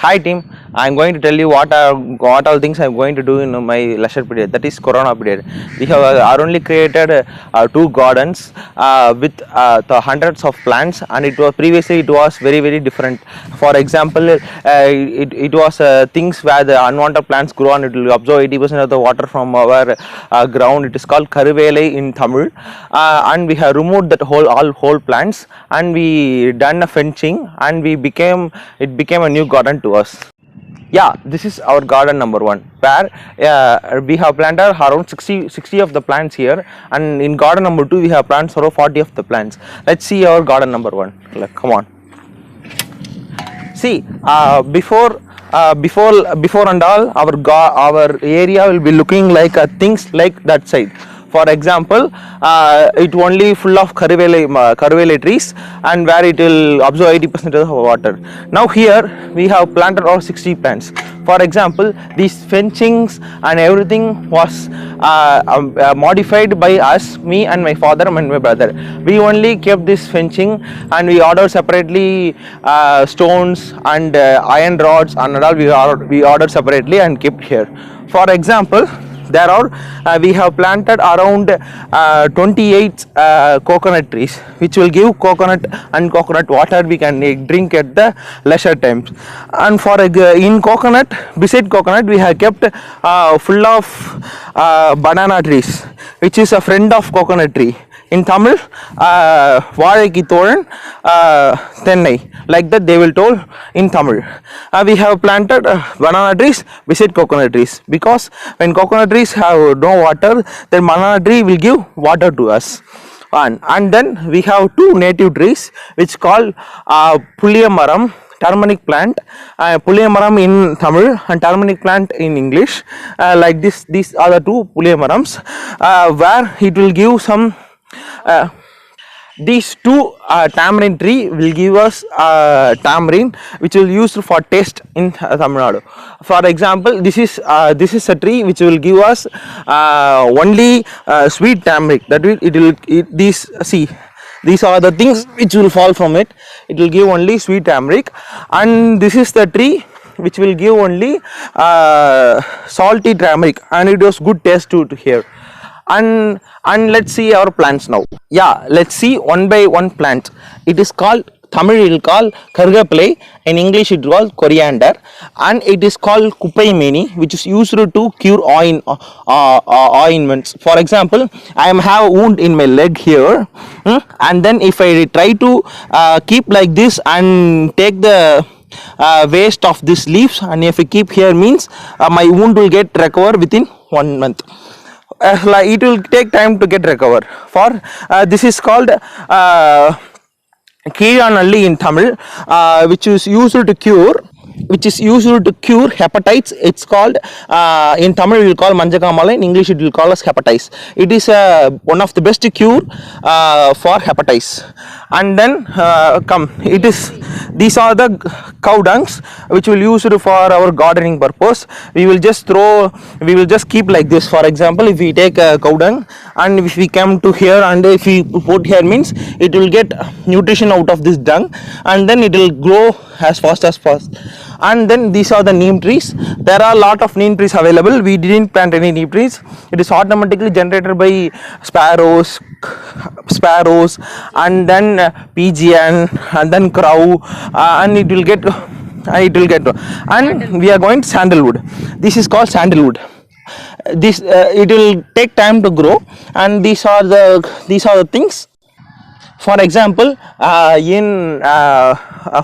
Hi team, I'm going to tell you what all things I'm going to do in my leisure period. That is Corona period. We have only created two gardens with the hundreds of plants, and it was very different. For example, it was things where the unwanted plants grow and it will absorb 80% of the water from our ground. It is called Karuvele in Tamil, and we have removed that whole plants, and we done a fencing, and it became a new garden to us. Yeah, this is our garden number one, where we have planted around 60 of the plants here, and in garden number two we have plants around 40 of the plants. Let's see our garden number one. Come on. See, before and all, our area will be looking like things like that side. For example, it only full of karuvele trees, and where it will absorb 80% of the water. Now here we have planted all 60 plants. For example, these fencings and everything was modified by us, me and my father and my brother. We only kept this fencing, and we ordered separately stones and iron rods and all. We ordered separately and kept here. For example, we have planted around 28 coconut trees, which will give coconut and coconut water we can drink at the leisure times. And in coconut, beside coconut, we have kept full of banana trees, which is a friend of coconut tree. In Tamil, Vazhaikku Tholan Thennai, like that they will told in Tamil. We have planted banana trees beside coconut trees, because when coconut trees have no water, then banana tree will give water to us. And then we have two native trees which called Puliyamaram, turmeric plant, Puliyamaram in Tamil and turmeric plant in English. Like this, these are the two Puliyamarams, where it will give some. These two tamarind tree will give us tamarind, which will use for taste in Tamil Nadu. For example, this is a tree which will give us only sweet tamarind. That will these are the things which will fall from it. It will give only sweet tamarind, and this is the tree which will give only salty tamarind, and it was good taste to hear. And let's see our plants now. Yeah, let's see one by one plant. It is called, Tamil it will call Karugapillai, in English it is called coriander, and it is called Kuppaimeni, which is used to cure ointments. For example, I have a wound in my leg here, and then if I try to keep like this and take the waste of these leaves, and if I keep here, means my wound will get recover within 1 month. It will take time to get recover. For this is called Kiranalli in Tamil, which is used to cure hepatitis. It's called in Tamil we will call Manjakamalai, in English it will call as hepatitis. It is one of the best cure for hepatitis. And then these are the cow dungs which will use for our gardening purpose. We will just keep like this. For example, if we take a cow dung and if we come to here and if we put here, means it will get nutrition out of this dung, and then it will grow as fast. And then these are the neem trees. There are a lot of neem trees available. We didn't plant any neem trees. It is automatically generated by sparrows, and then pigeon, and then crow, and it will get. And we are going to sandalwood. This is called sandalwood. This it will take time to grow, and these are the things. For example,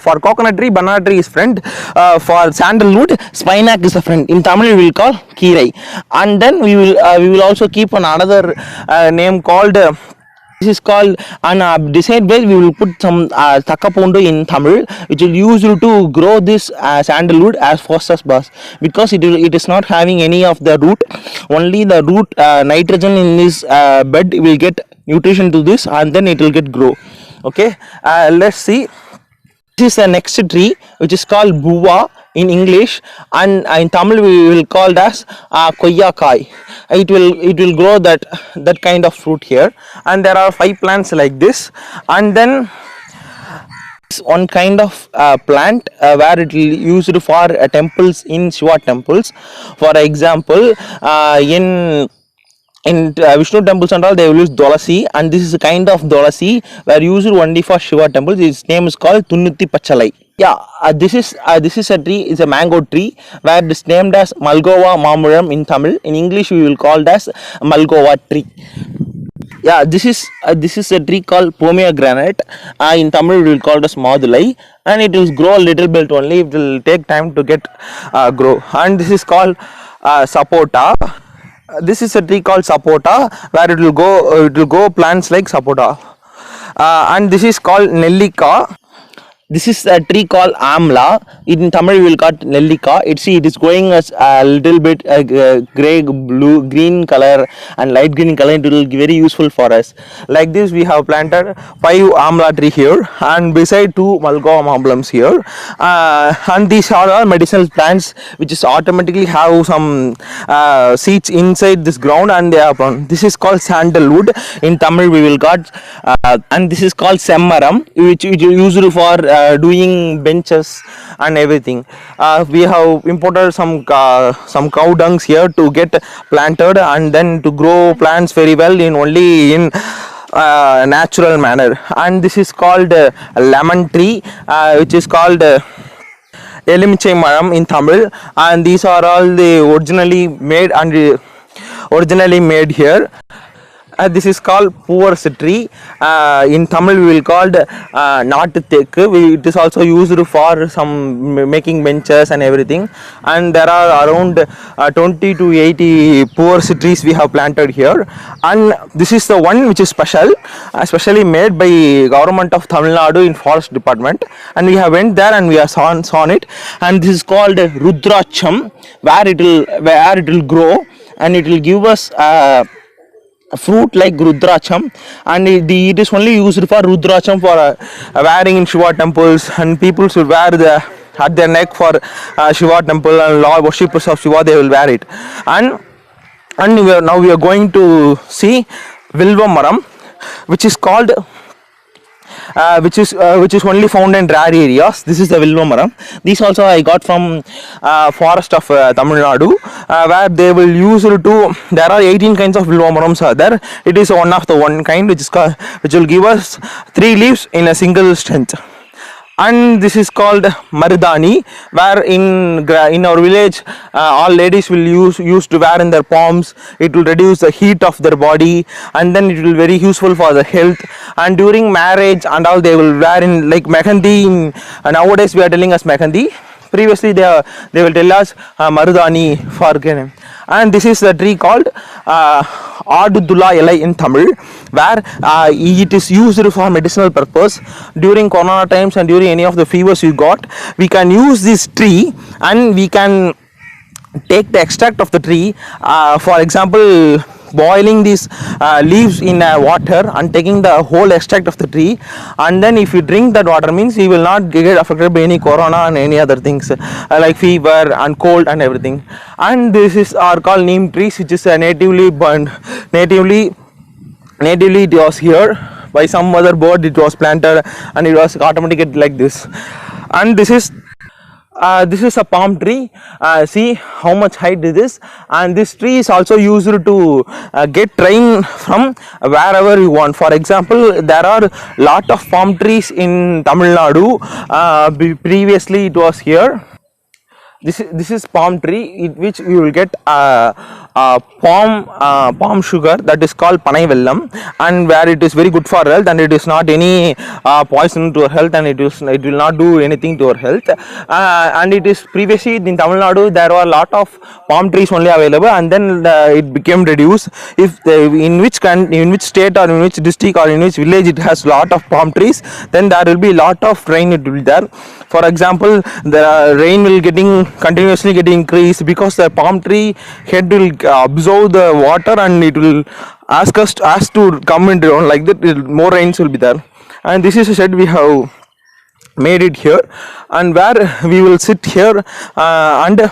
for coconut tree, banana tree is friend. For sandalwood, spinac is a friend. In Tamil, we will call kirai. And then we will also keep another name called. This is called, on beside base we will put some thakkapundu in Tamil, which will use to grow this sandalwood as fast as possible, because it is not having any of the root. Only the root nitrogen in this bed will get nutrition to this, and then it will get grow. Okay, let's see. This is the next tree, which is called Buva in English, and in Tamil we will call it as Koyakai. It will grow that kind of fruit here, and there are 5 plants like this. And then one kind of plant where it will used for temples in Shiva temples. For example, in Vishnu temples and all, they will use dolasi, and this is a kind of dolasi where used only for Shiva temples. Its name is called Tunnuthi Pachalai. Yeah, this is a tree. It's a mango tree where it is named as Malgova Mamuram in Tamil. In English, we will call it as Malgova tree. Yeah, this is a tree called pomegranate. In Tamil, we will call it as Madulai, and it will grow a little bit only. It will take time to get grow. And this is called sapota. This is a tree called sapota where it will go plants like sapota. And this is called Nellika. This is a tree called amla. In Tamil, we will call it nellika. It is growing as a little bit gray, blue, green color and light green color. It will be very useful for us. Like this, we have planted 5 amla tree here, and beside 2 Malgova amlams here. And these are all medicinal plants which is automatically have some seeds inside this ground, and they are found. This is called sandalwood. In Tamil, we will got and this is called semmaram, which is used for doing benches and everything. We have imported some cow dungs here to get planted and then to grow plants very well in only in natural manner. And this is called lemon tree, which is called Elimchai Maram in Tamil, and these are all the originally made here. This is called poor tree. In Tamil, we will called Nattu Thekku. It is also used for some making benches and everything. And there are around 20 to 80 poor trees we have planted here. And this is the one which is special, especially made by government of Tamil Nadu in forest department. And we have went there and we have saw it. And this is called Rudraksham, where it will grow and it will give us fruit like Rudraksham, and it is only used for Rudraksham for wearing in Shiva temples, and people should wear at their neck for Shiva temple, and Lord worshippers of Shiva, they will wear it. And now we are going to see Vilva Maram, which is called which is only found in rare areas. This is the Vilva Maram. These also I got from forest of Tamil Nadu, where they will use to. There are 18 kinds of Vilva Marams are there. It is one of the one kind which will give us 3 leaves in a single strength. And this is called Maridani, where in our village all ladies will use to wear in their palms. It will reduce the heat of their body, and then it will very useful for the health. And during marriage and all, they will wear in like mehendi. Nowadays we are telling us mehendi. Previously they will tell us Marudani for Kenem. And this is the tree called Adudula Elai in Tamil, where it is used for medicinal purpose. During corona times and during any of the fevers you got, we can use this tree and we can take the extract of the tree, for example boiling these leaves in water and taking the whole extract of the tree, and then if you drink that water means you will not get affected by any corona and any other things like fever and cold and everything. And this is are called neem trees, which is natively it was here by some other bird. It was planted and it was automatically like this. And this is a palm tree. See how much height it is, and this tree is also used to get rain from wherever you want. For example, there are lot of palm trees in Tamil Nadu. Previously it was here. This is palm tree, which you will get palm sugar, that is called Panai Vellam, and where it is very good for health, and it is not any poison to our health, and it will not do anything to our health. And it is previously in Tamil Nadu there were a lot of palm trees only available, and then it became reduced. In which state or in which district or in which village it has lot of palm trees, then there will be lot of rain it will be there. For example, the rain will continuously getting increased because the palm tree head will absorb the water, and it will ask to come into like that. More rains will be there. And this is a shed we have made it here, and where we will sit here and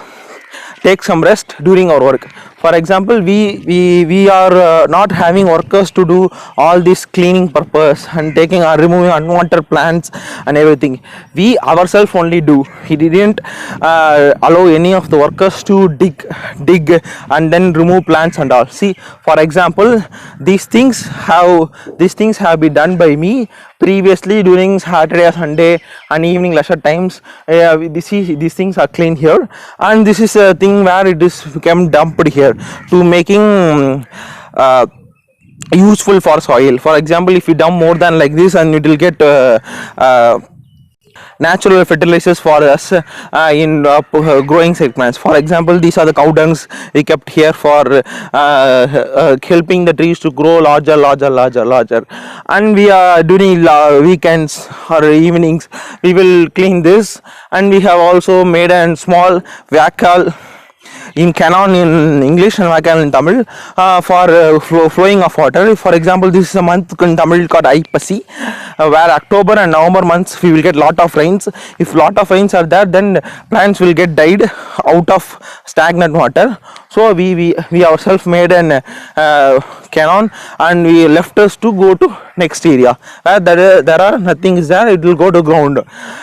take some rest during our work. For example, we are not having workers to do all this cleaning purpose and taking or removing unwanted plants and everything. We ourselves only do. He didn't allow any of the workers to dig and then remove plants and all. See, for example, these things have been done by me previously during Saturday or Sunday and evening leisure times. These things are clean here, and this is a thing where it is become dumped here to making uh, useful for soil. For example, if you dump more than like this, and it will get natural fertilizers for us in growing said plants. For example, these are the cow dungs we kept here for helping the trees to grow larger. And we are during weekends or evenings we will clean this, and we have also made a small vacal in canon in English and canon in Tamil for flowing of water. For example, this is a month in Tamil called Aipasi, where October and November months we will get lot of rains. If lot of rains are there, then plants will get died out of stagnant water. So we ourselves made an canon, and we left us to go to next area where there are nothing is there. It will go to ground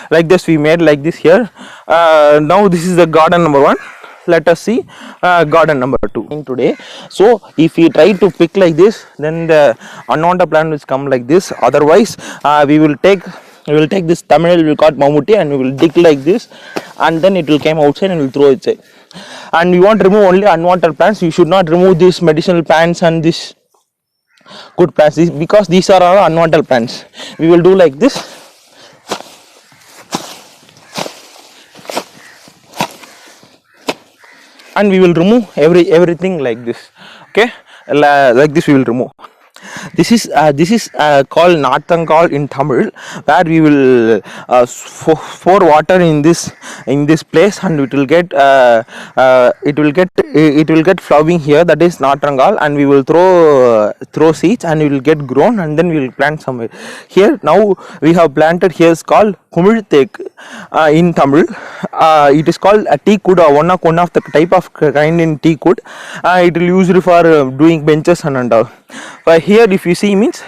like this. We made like this here. Now this is the garden number 1. Let us see garden number 2 in today. So if we try to pick like this, then the unwanted plant will come like this. Otherwise we will take this Tamil, we will call mamuti, and we will dig like this, and then it will come outside and we will throw it inside. And we want to remove only unwanted plants. You should not remove these medicinal plants and this good plants, because these are our unwanted plants. We will do like this. And we will remove everything like this. Okay, like this we will remove. This is called Nathangal in Tamil, where we will pour water in this place, and it will get flowering here. That is Nathangal, and we will throw seeds, and it will get grown, and then we will plant somewhere. Here now we have planted. Here is called Kumiltek in Tamil. It is called a teak wood, or one of the type of kind in teak wood. It will used for doing benches and all. But here, if you see, means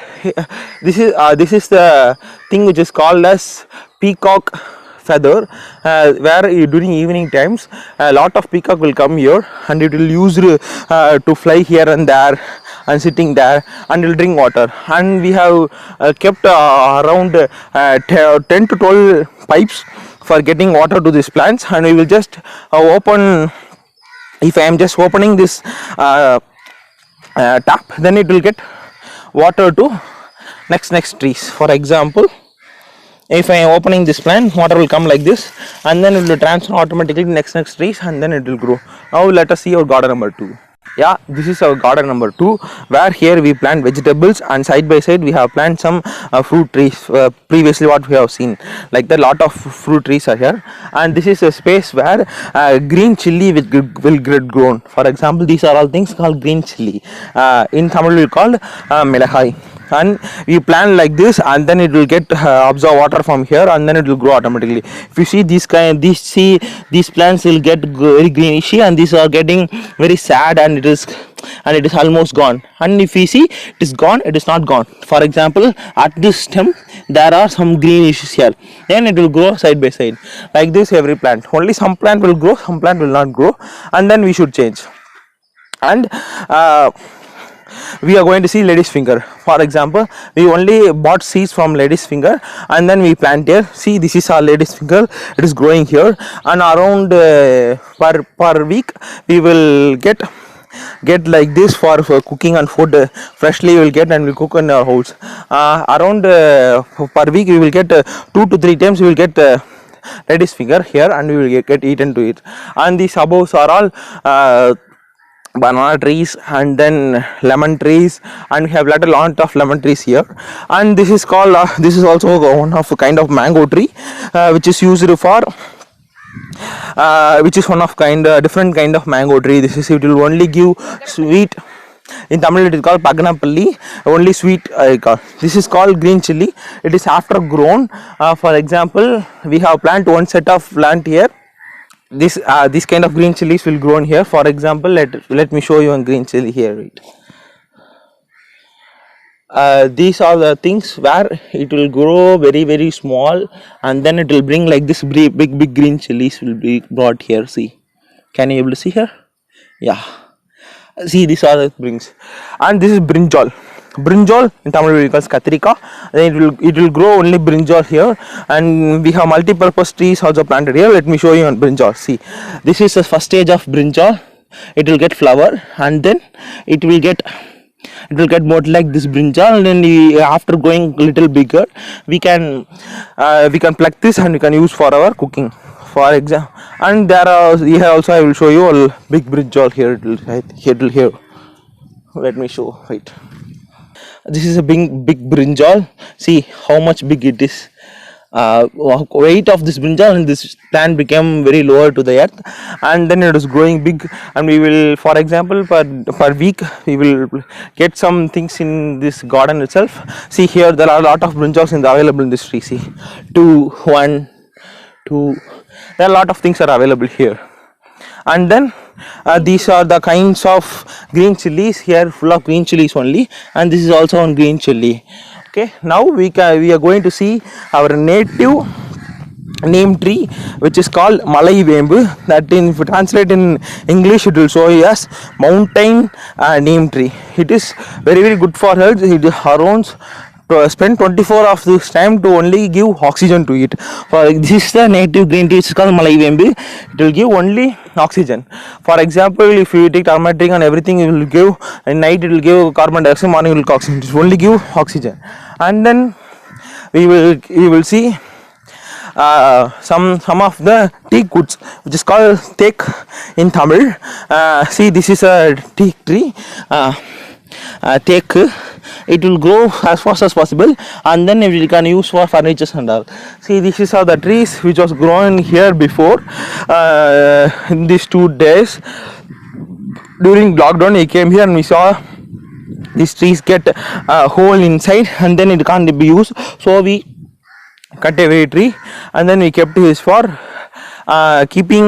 this is the thing which is called as peacock feather, where during evening times a lot of peacock will come here, and it will use to fly here and there and sitting there, and will drink water. And we have kept around 10 to 12 pipes for getting water to these plants, and we will just open. If I am just opening this tap, then it will get water to next trees. For example, if I am opening this plant, water will come like this, and then it will transfer automatically next trees, and then it will grow. Now let us see our garden number 2. Yeah, this is our garden number 2, where here we plant vegetables, and side by side we have planted some fruit trees. Previously what we have seen, like the lot of fruit trees are here, and this is a space where green chili will get grown. For example, these are all things called green chili. In Tamil we call milagai. And we plant like this, and then it will get absorb water from here, and then it will grow automatically. If you see these plants will get very greenish, and these are getting very sad, and it is almost gone. And if we see it is gone, it is not gone. For example, at this stem there are some greenish here, then it will grow side by side like this. Every plant, only some plant will grow, some plant will not grow, and then we should change. And we are going to see lady's finger. For example, we only bought seeds from lady's finger, and then we plant here. See, this is our lady's finger. It is growing here, and around per week we will get like this for cooking and food. Freshly we will get, and we cook in our house. Around per week we will get 2 to 3 times. We will get lady's finger here, and we will get eaten to it. And these above are all banana trees, and then lemon trees, and we have a lot of lemon trees here. And this is called this is also one of a kind of mango tree, which is used for which is one of different kind of mango tree. This is, it will only give sweet. In Tamil it is called Paganapalli, only sweet. This is called green chili. It is after grown. For example, we have plant one set of plant here. this kind of green chilies will grow in here. For example, let me show you a green chili here, right? These are the things where it will grow very small, and then it will bring like this big green chilies will be brought here. See, can you able to see here? Yeah, see, these are the brings, and this is brinjal. Brinjal in Tamil we call katrika. Then it will grow only brinjal here, and we have multi-purpose trees also planted here. Let me show you on brinjal. See, this is the first stage of brinjal. It will get flower, and then it will get more like this brinjal, and then after growing little bigger, we can pluck this and we can use for our cooking, for example. And there are here also I will show you a big brinjal here. It will here. Let me show. Right. This is a big brinjal. See how much big it is. Weight of this brinjal, and this plant became very lower to the earth, and then it was growing big, and we will, for example, per week we will get some things in this garden itself. See here, there are a lot of brinjals available in this tree. See, 2, 1, 2, there are a lot of things are available here. And then these are the kinds of green chilies here, full of green chilies only, and this is also on green chili. Okay, now we are going to see our native neem tree, which is called Malai Vembu. That if you translate in English, it will show you as mountain neem tree. It is very good for health. It around spend 24 of this time to only give oxygen to it. For this is the native green tea, it's called Malai Vembu. It will give only oxygen. For example, if you take turmeric and everything, it will give, at night it will give carbon dioxide, morning it will give oxygen. It will only give oxygen. And then we will see some of the teak woods, which is called teak in Tamil. See, this is a teak tree. Teak, it will grow as fast as possible, and then we can use for furniture and all. See, this is how the trees which was grown here before. In these 2 days during lockdown, we came here and we saw these trees get a hole inside, and then it can't be used, so we cut every tree, and then we kept this for keeping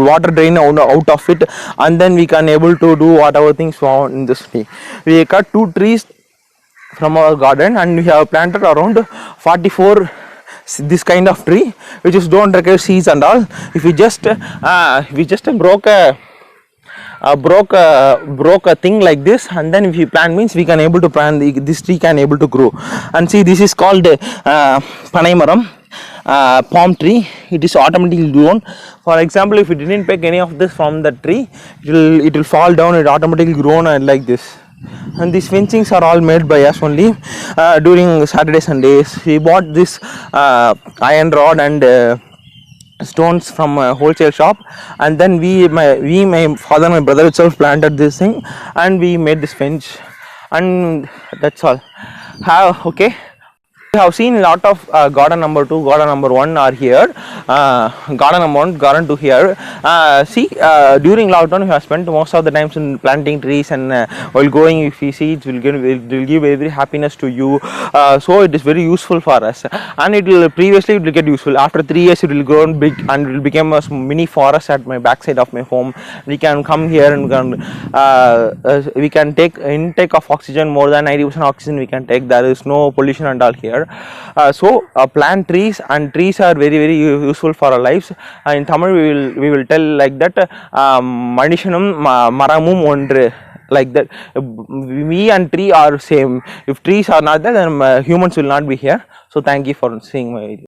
water drain out of it, and then we can able to do whatever things found in this tree. We cut 2 trees from our garden, and we have planted around 44 this kind of tree, which is don't require seeds and all. If we just broke a thing like this, and then if we plant, means we can able to plant this tree can able to grow. And see, this is called Panai Maram, palm tree. It is automatically grown. For example, if you didn't pick any of this from the tree, it will fall down. It automatically grown and like this. And these fencings are all made by us only. During Saturday Sundays, we bought this iron rod and stones from a wholesale shop, and then my father and my brother itself planted this thing, and we made this fence, and that's all. Okay, we have seen a lot of garden number 2, garden number 1 are here, garden number 1, garden 2 here. See, during lockdown we have spent most of the times in planting trees, and while growing, if we see, it will give very happiness to you. So it is very useful for us, and it will get useful. After 3 years it will grow big, and it will become a mini forest at my backside of my home. We can come here and we can take intake of oxygen, more than 90% oxygen we can take. There is no pollution and all here. So plant trees, and trees are very useful for our lives. In Tamil we will tell like that, Manishanum Maramum Ondru, like that. We and tree are same. If trees are not there, then humans will not be here. So thank you for seeing my video.